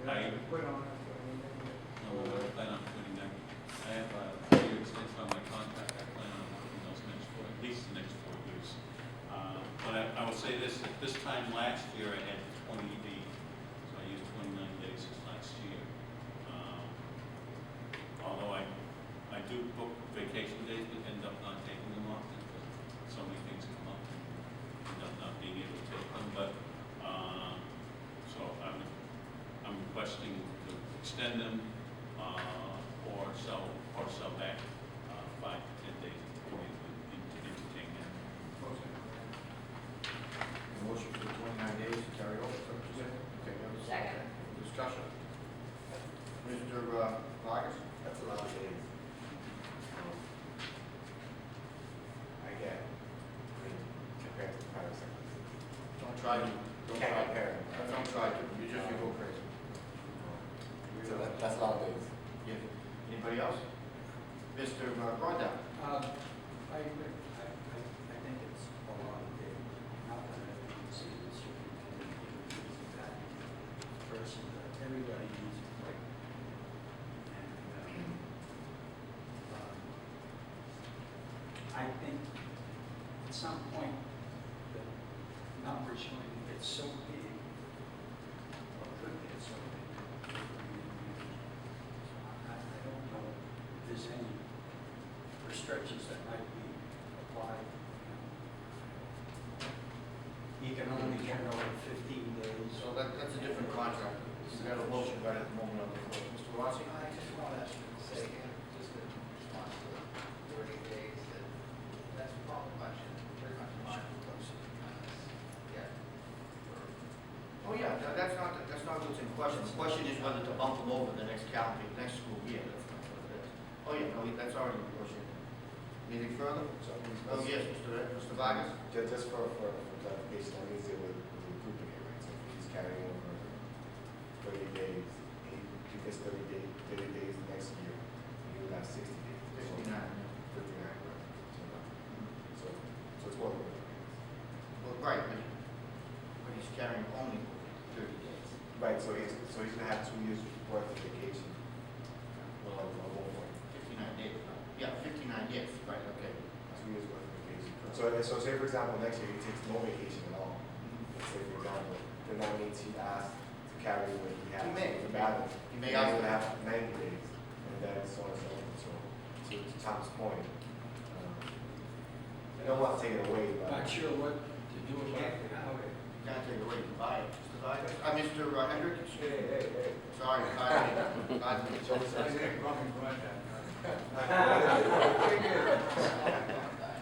I Put on it, so we no, I plan on putting that. I have a 3-year extension on my contract. I plan on working those next at least the next 4 years. But I will say this, at this time last year, I had 20 days, so I used 29 days this last year. Although I do book vacation days, but end up not taking them often because so many things come up and end up not being able to take them. But, so I'm requesting to extend them, or sell back 5 to 10 days to entertain that. Motion. Motion for the 29 days to carry over, so what you said? Okay, we have a Second. discussion. Mr. Vargas? That's a lot of days. I get, compared to the private sector. Don't try to. Don't Can't try. compare. Don't try to. You just, you go crazy. So that's a lot of days. Yeah. Anybody else? Mr. Gordon? I agree. I think it's a lot of days. Not that I don't see the superintendent is that person, but everybody needs a break. And I think at some point the numbers going to get so big, or could get so big. I don't know if there's any restrictions that might be applied. You can only turn over 15 days. So that's a different contract. We got a motion right at the moment on the floor. Mr. Rossi? I just want to say again, just in response to the 30 days, that that's pretty much mine, because, yeah. Oh, yeah, that's not what's in question. The question is whether to bump them over the next calendar, next school year. That's not what it is. Oh, yeah, no, that's already negotiated. Anything further? Oh, yes, Mr. Vargas? Just for clarification, that means it would duplicate, right? So if he's carrying over 30 days, he gets 30 days next year, he would have 60 days. 59. 59, right? So it's more than that. Well, right, but he's carrying only 30 days. Right, so he's gonna have 2 years worth of vacation. Well, at one point. 59 days, right? Yeah, 59, yes, right, okay. 2 years worth of vacation. So say for example next year he takes no vacation at all. Let's say for example, then that means he asked to carry what he has. He may. The balance. He may He's ask gonna for- have 90 days, and then so on and so on. So to Tom's point, I don't want to take it away, but Not sure what to do about it now. You can't take it away, you can buy it. Mr. Vargas? Mr. Hendrick? Hey. Sorry, 5 minutes. 5 minutes. I didn't come in front of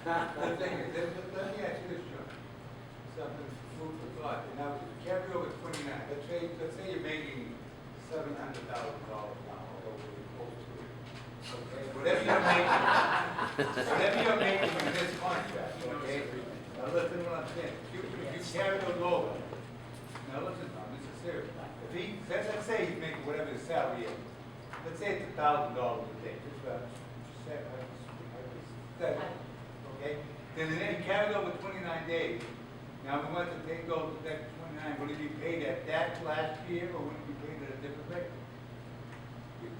The thing is, let me ask you this, John. Something food for thought. Now, carry over 29. Let's say you're making $700,000 now, although we're close to it. Okay, whatever you're making in this contract, okay? Now listen to what I'm saying. If you carry those over, now listen, now, this is serious. If let's say he's making whatever his salary is, let's say it's $1,000 a day, okay? Then he carried over 29 days. Now we want to take those next 29, will he be paid at that last year, or will he be paid at a different rate?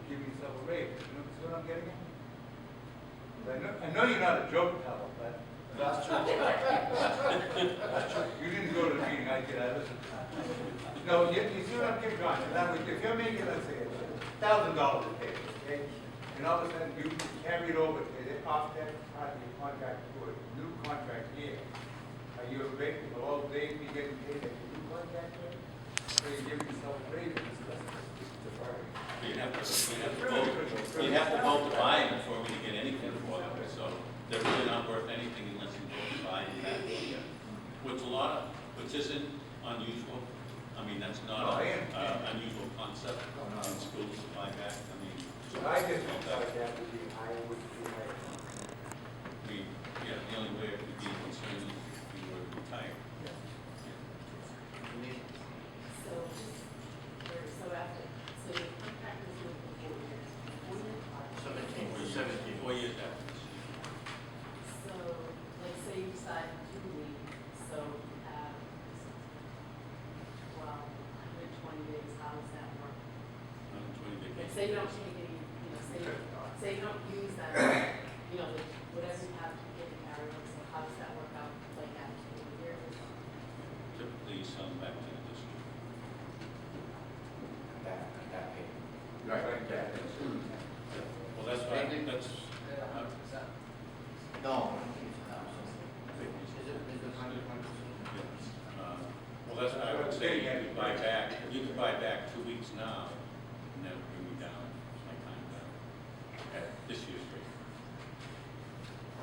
Give yourself a raise, you know what I'm getting at? I know you're not a joke teller, but That's true. you didn't go to the meeting, I did, I listened. No, you see what I'm getting at? In other words, if you're making, let's say, $1,000 a day, okay? And all of a sudden you carry it over to the offset part of your contract to a new contract year. Are you afraid that all the days be getting paid at your new contract year? So you give yourself a raise, it's deferring. You'd have to vote to buy them before we get anything for them, so they're really not worth anything unless you vote to buy them back. Which isn't unusual. I mean, that's not an unusual concept in schools to buy back. I mean, So I just thought that would be, I would be like, the only way it would be concerned is if you were retired. So after, so your contract is good for 4 years. 17 or 17. 4 years after this year. So, let's say you decide to leave, so, could buy back 2 weeks now, and that would bring me down, my time down, at this year's rate.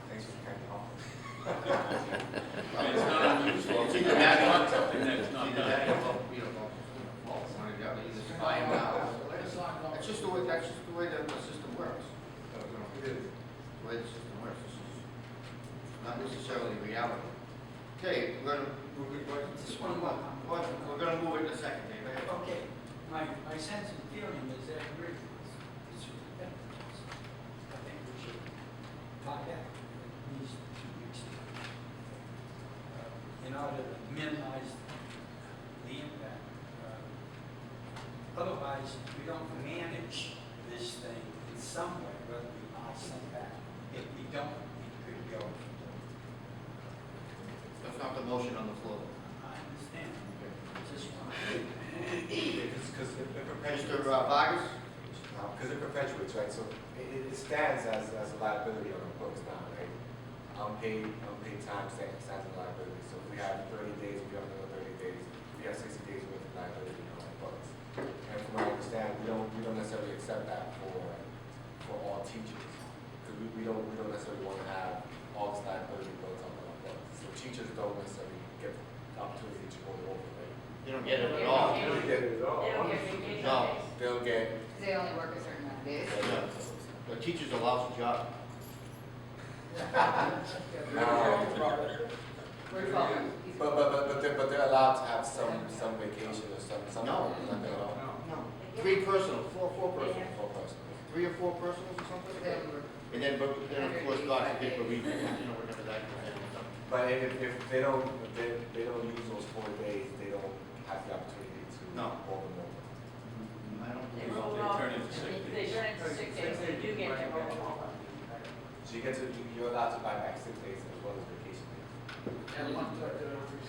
Thanks for the kind offer. And it's not unusual, It's it's either that not or- something that is not Either done. that or, well, one or the other, either buy them now. That's just the way, the system works. It is. The way the system works, this is not necessarily reality. Okay, we're gonna, Just one more. we're gonna move it in a second, Dave. Go ahead. Okay, my sense of feeling is that we're, I think we should buy back at least 2 weeks. In order to minimize the impact. Otherwise, we don't manage this thing in some way, whether we buy some back. If we don't, it could go. That's not the motion on the floor. I understand. Just one. Because it perpetuates. Mr. Vargas? Because it perpetuates, right? So it stands as a liability on the books now, right? Unpaid time stands as a liability. So if we have 30 days, we have another 30 days, we have 60 days worth of liability on the books. And from what I understand, we don't necessarily accept that for all teachers. Because we don't necessarily want to have all this liability built up on our books. So teachers don't necessarily get the opportunity to go over, right? You don't get it at all. They don't get it at all. They don't get vacation No. days. They'll get. They only work a certain amount of days. Yeah. The teacher's a lousy job. We're following. But they're allowed to have some vacation or some. No. Nothing at all. No. 3 personal, 4 personal. For personal. 3 or 4 personals or something? They only work. And then, of course, God forbid, but we, whatever that is. But if they don't use those 4 days, they don't have the opportunity to No. roll them over. I don't They believe roll They off, turn into sick they days. turn into 6 days, they do get their roll off. So you're allowed to buy back 6 days as well as vacation days.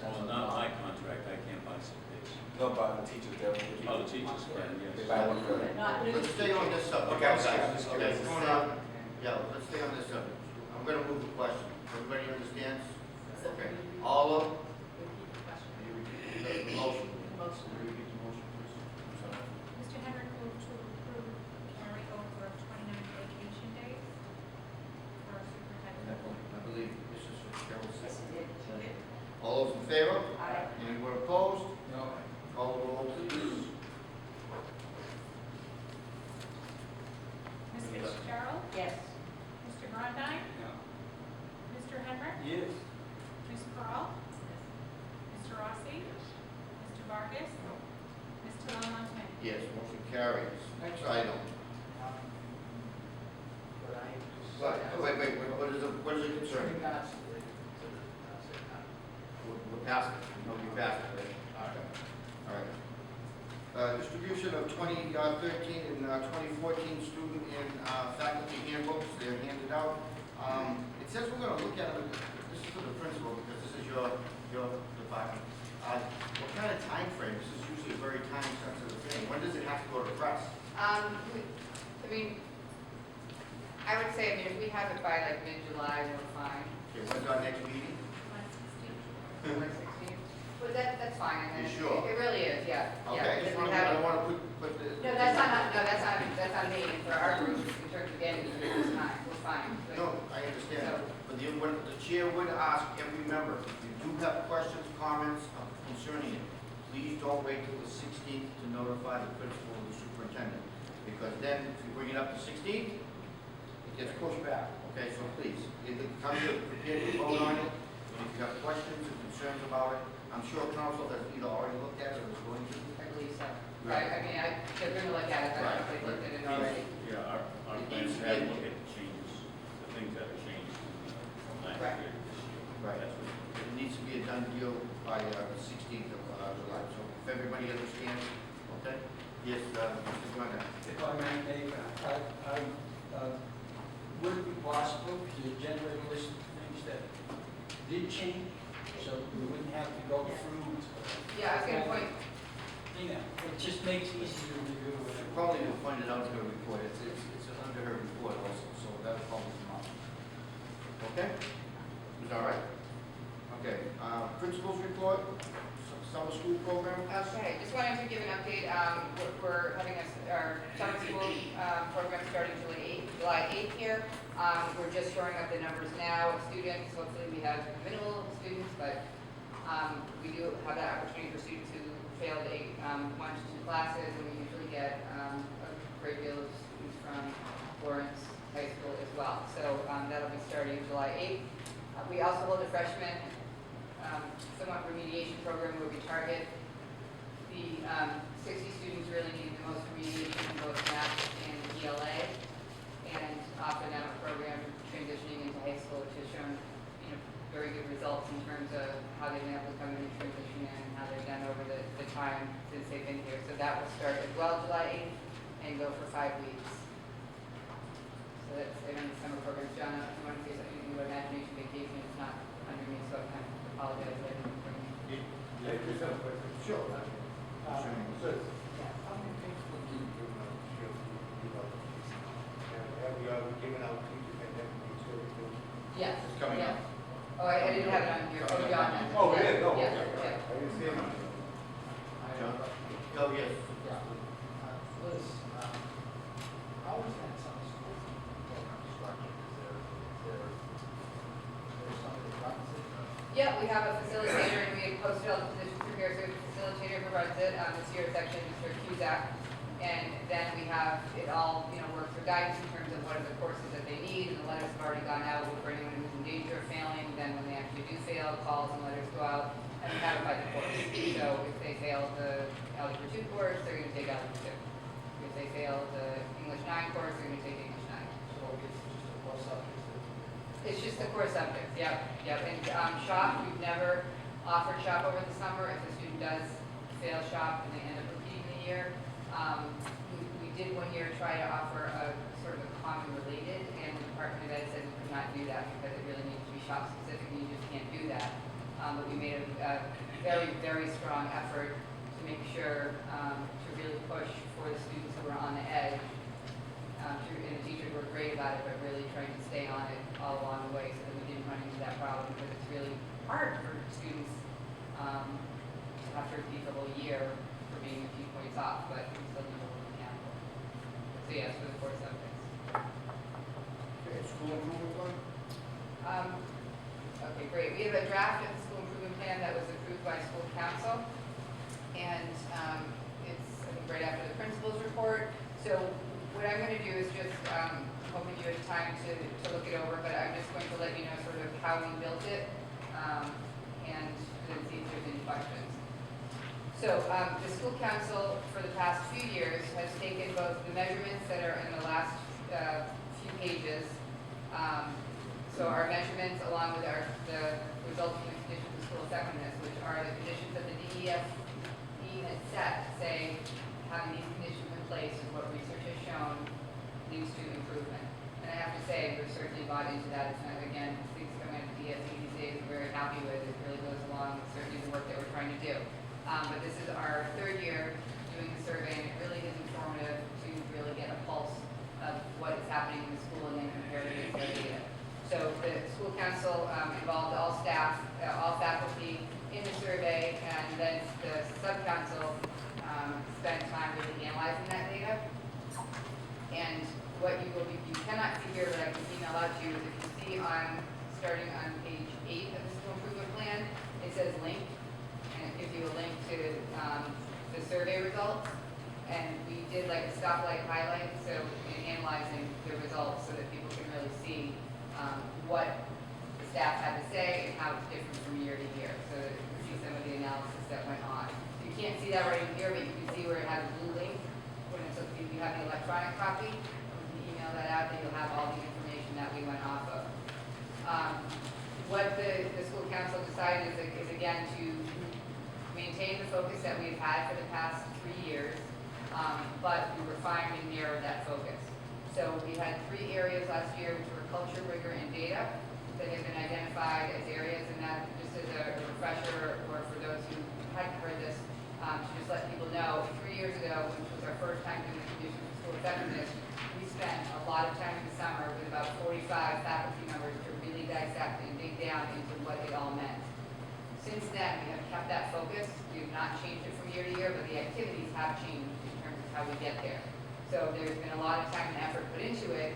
Well, not my contract, I can't buy sick days. No, but the teachers, they'll. Oh, the teachers can, yes. They buy 1/3. Not new. Let's stay on this subject. Okay, I'm sorry. Okay, going on. Yeah, let's stay on this subject. I'm gonna move the question. Everybody understands? Okay. All of, Repeat the question. you repeat the motion. Motion. Will you repeat the motion, please? I'm sorry. Mr. Henry moved to approve carry over of 29 vacation days for superintendent. I believe Mrs. Fitzgerald Yes, said. it did. All those in favor? Aye. Anyone opposed? No. Call the roll, please. Ms. Fitzgerald. Yes. Mr. Brandine. No. Mr. Henry. Yes. Ms. Pearl. Mr. Rossi. Mr. Vargas. Mr. Lamontagne. Yes, motion carries. Next item. But I. Wait, what is it concerning? We're past it. No, we passed it, right? All right. Distribution of 2013 and 2014 student and faculty handbooks, they're handed out. It says we're gonna look at it, this is for the principal, because this is your department. What kind of time frame? This is usually a very time-sensitive thing. When does it have to go to press? I mean, I would say, if we have it by like mid-July, we're fine. Okay, when's our next meeting? Like 16. But that's fine. I mean, You sure? It really is, yeah. Okay, Yeah, I just because we wanna- I have don't it. wanna put the. No, that's not me, for our group, in terms of getting through this time, we're fine. But- No, I understand, but the chair would ask every member, if you do have questions, comments concerning it, please don't wait till the 16th to notify the principal or the superintendent, because then if you bring it up to 16th, it gets pushed back, okay, so please, either come here prepared to vote on it, and if you have questions or concerns about it, I'm sure council has either already looked at it or is going to. I believe so. Right. I mean, they're gonna look at it, I don't know if they looked at it already. Yeah, our It plans needs to have be- looked at the changes, the things that have changed from last Right. year to this year. Right. That's what- It needs to be a done deal by the 16th of July, so if everybody understands, okay? Yes, Mr. Grundy. If I may, Dave, would it be possible to generate a list of things that did change, so we wouldn't have to go through? Yeah, I was gonna point, You know, it just makes it easier to do She it. probably will find it out in her report, it's under her report also, so that'll probably come out. Okay? Is that all right? Okay, principal's report, summer school program. Okay, just wanted to give an update. We're having our summer school program starting July 8th here. We're just showing up the numbers now of students. Hopefully we have minimal students, but we do have that opportunity for students who failed 1 to 2 classes, and we usually get a great deal of students from Lawrence High School as well. So that'll be starting July 8th. We also hold a freshman somewhat remediation program where we target the 60 students really needing the most remediation in both math and ELA, and often have a program transitioning into high school, which has shown very good results in terms of how they've been able to come in and transition in and how they've done over the time since they've been here. So that will start as well July 8th and go for 5 weeks. So that's the summer programs. John, if you want to say something about imagination vacation, it's not under me, so I kind of apologize. I didn't bring it. Yeah, just have a question. Sure. So, how many things would you give out to your people? Have you ever given out teachers and then you sort of do? Yes. It's coming yeah. up. Oh, I didn't have it on here. Oh, John. Oh, it is? Oh, Yeah, okay. yeah. I didn't see it on there. John? Oh, yes. Liz, how is that summer school program structured? Is there somebody that runs it? Yeah, we have a facilitator, and we had posted all the positions through here, so we have a facilitator who runs it. This year it's actually Mr. Cusack. And then we have it all, works for guidance in terms of what are the courses that they need, and the letters have already gone out for anyone who's in danger of failing. Then when they actually do fail, calls and letters go out, and we have it by the course. So if they fail the Algebra 2 course, they're going to take Algebra 2. If they fail the English 9 course, they're going to take English 9. So it's just a core subject. It's just the core subjects, yep. And SHOP, we've never offered SHOP over the summer. If a student does fail SHOP and they end up repeating the year, we did one year try to offer a sort of a common related, and the Department of Ed said we could not do that because it really needs to be SHOP specific, and you just can't do that. But we made a very, very strong effort to make sure to really push for the students who were on the edge. And the teachers were great about it, but really trying to stay on it all along the way so that we didn't run into that problem, because it's really hard for students to have to repeat the whole year for being a few points off, but we still need to hold them accountable. So yes, for the core subjects. Okay, school improvement plan? Okay, great. We have a draft of the school improvement plan that was approved by school council, and it's I think right after the principal's report. So what I'm going to do is just, hoping you have time to look it over, but I'm just going to let you know sort of how we built it, and then see if there's any questions. So the school council for the past few years has taken both the measurements that are in the last few pages, so our measurements along with the results from the conditions of school effectiveness, which are the conditions that the DEFE has set, say having these conditions in place is what research has shown leads to improvement. And I have to say, we've certainly bought into that. It's not, again, things coming out of the DEFE these days we're very happy with. It really goes along with certainly the work that we're trying to do. But this is our 3rd year doing the survey, and it really is informative to really get a pulse of what is happening in the school and then compare it against our data. So the school council involved all staff, all faculty in the survey, and then the sub-council spent time really analyzing that data. And what you cannot see here, but I can email out to you, is if you see starting on page 8 of the school improvement plan, it says link, and it gives you a link to the survey results. And we did like a stoplight highlight, so in analyzing the results so that people can really see what the staff had to say and how it's different from year to year. So that you can see some of the analysis that went on. You can't see that right in here, but you can see where it has a blue link. When it's, if you have the electronic copy, you can email that out, then you'll have all the information that we went off of. What the school council decided is again to maintain the focus that we've had for the past 3 years, but we refined and narrowed that focus. So we had 3 areas last year, which were culture, rigor, and data, that have been identified as areas, and that just as a refresher, or for those who hadn't heard this, to just let people know, 3 years ago, which was our first time doing the conditions of school effectiveness, we spent a lot of time in the summer with about 45 faculty members to really dissect and dig down into what it all meant. Since then, we have kept that focus. We have not changed it from year to year, but the activities have changed in terms of how we get there. So there's been a lot of time and effort put into it,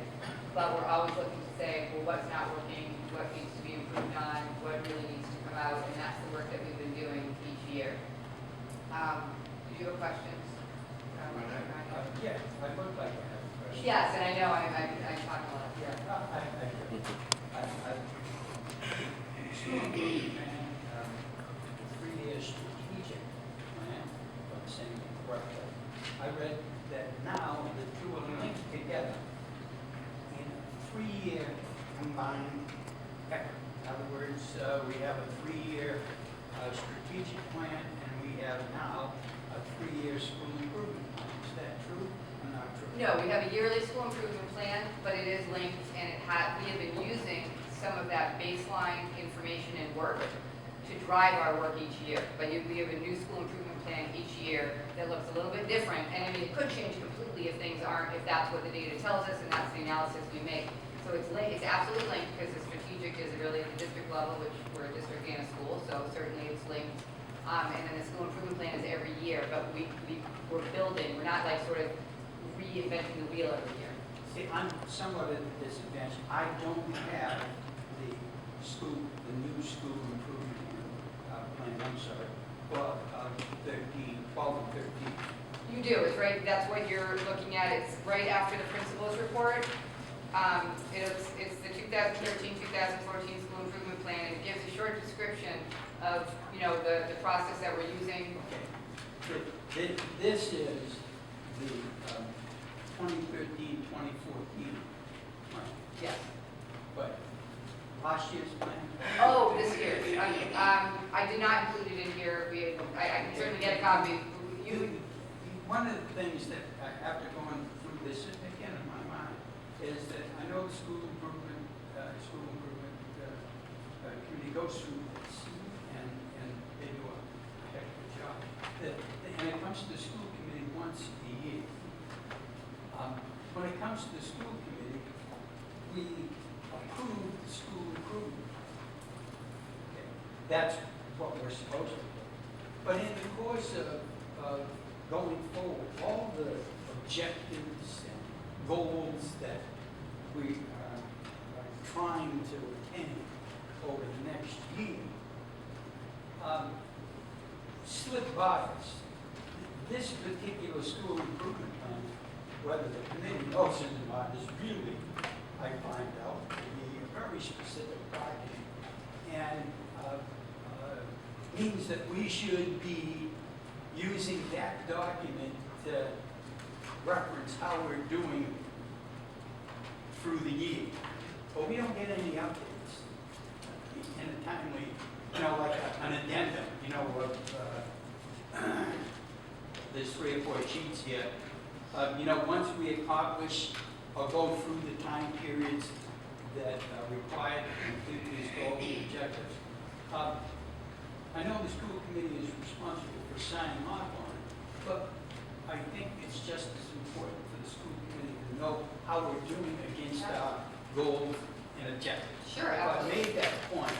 but we're always looking to say, well, what's not working, what needs to be improved on, what really needs to come out, and that's the work that we've been doing each year. Did you have questions? Yeah, I would like to have a question. Yes, and I know I talk a lot. Yeah, school improvement plan, 3-year strategic plan, if I'm saying it correctly. I read that now the two are linked together in a 3-year combined effort. In other words, we have a 3-year strategic plan, and we have now a 3-year school improvement plan. Is that true or not true? No, we have a yearly school improvement plan, but it is linked, and we have been using some of that baseline information and work to drive our work each year. But we have a new school improvement plan each year that looks a little bit different, and I mean, it could change completely if things aren't, if that's what the data tells us, and that's the analysis we make. So it's linked, it's absolutely linked, because the strategic is really at the district level, which we're a district and a school, so certainly it's linked. And then the school improvement plan is every year, but we're building, we're not like sort of reinventing the wheel every year. See, I'm somewhat at a disadvantage. I don't have the new school improvement plan, I'm sorry, well, 12 and 13. You do, it's right, that's what you're looking at, it's right after the principal's report. It's the 2013-2014 school improvement plan, and it gives a short description of, you know, the process that we're using. Okay. This is the 2013-2014 plan, Yes. but last year's plan? Oh, this year, I did not include it in here, I can certainly get a copy. One of the things that after going through this again in my mind is that I know the school improvement committee goes through this, and they do a heck of a job. And it comes to the school committee once a year. When it comes to the school committee, we approve the school improvement. Okay. That's what we're supposed to do. But in the course of going forward, all the objectives and goals that we are trying to attain over the next year slip by us. This particular school improvement plan, whether the committee knows it or not, is really, I find out, to be a very specific document, and means that we should be using that document to reference how we're doing through the year. But we don't get any updates in a timely, you know, like an addendum, you know, there's 3 or 4 sheets here. You know, once we accomplish or go through the time periods that are required to complete these goals and objectives, I know the school committee is responsible for signing off on it, but I think it's just as important for the school committee to know how we're doing against our goals and objectives. Sure, If I absolutely. made that point,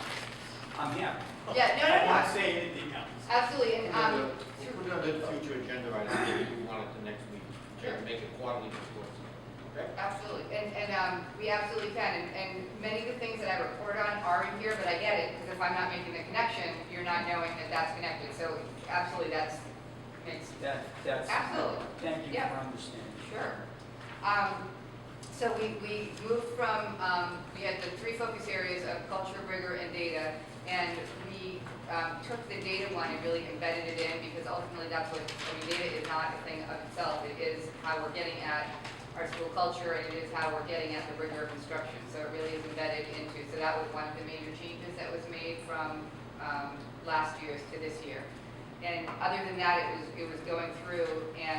I'm happy. Yeah, no, I no, won't no, say anything else. absolutely, and, We'll put it on the future agenda item, maybe we want it the next meeting, Sure. make it quarterly reports, okay? absolutely, and we absolutely can, and many of the things that I report on are in here, but I get it, because if I'm not making the connection, you're not knowing that that's connected, so absolutely, makes, That's. Absolutely. Thank you Yeah. for understanding. sure. So we moved from, we had the 3 focus areas of culture, rigor, and data, and we took the data one and really embedded it in, because ultimately that's what, I mean, data is not a thing of itself, it is how we're getting at our school culture, and it is how we're getting at the rigor of instruction, so it really is embedded into, so that was one of the major changes that was made from last year's to this year. And other than that, it was going through and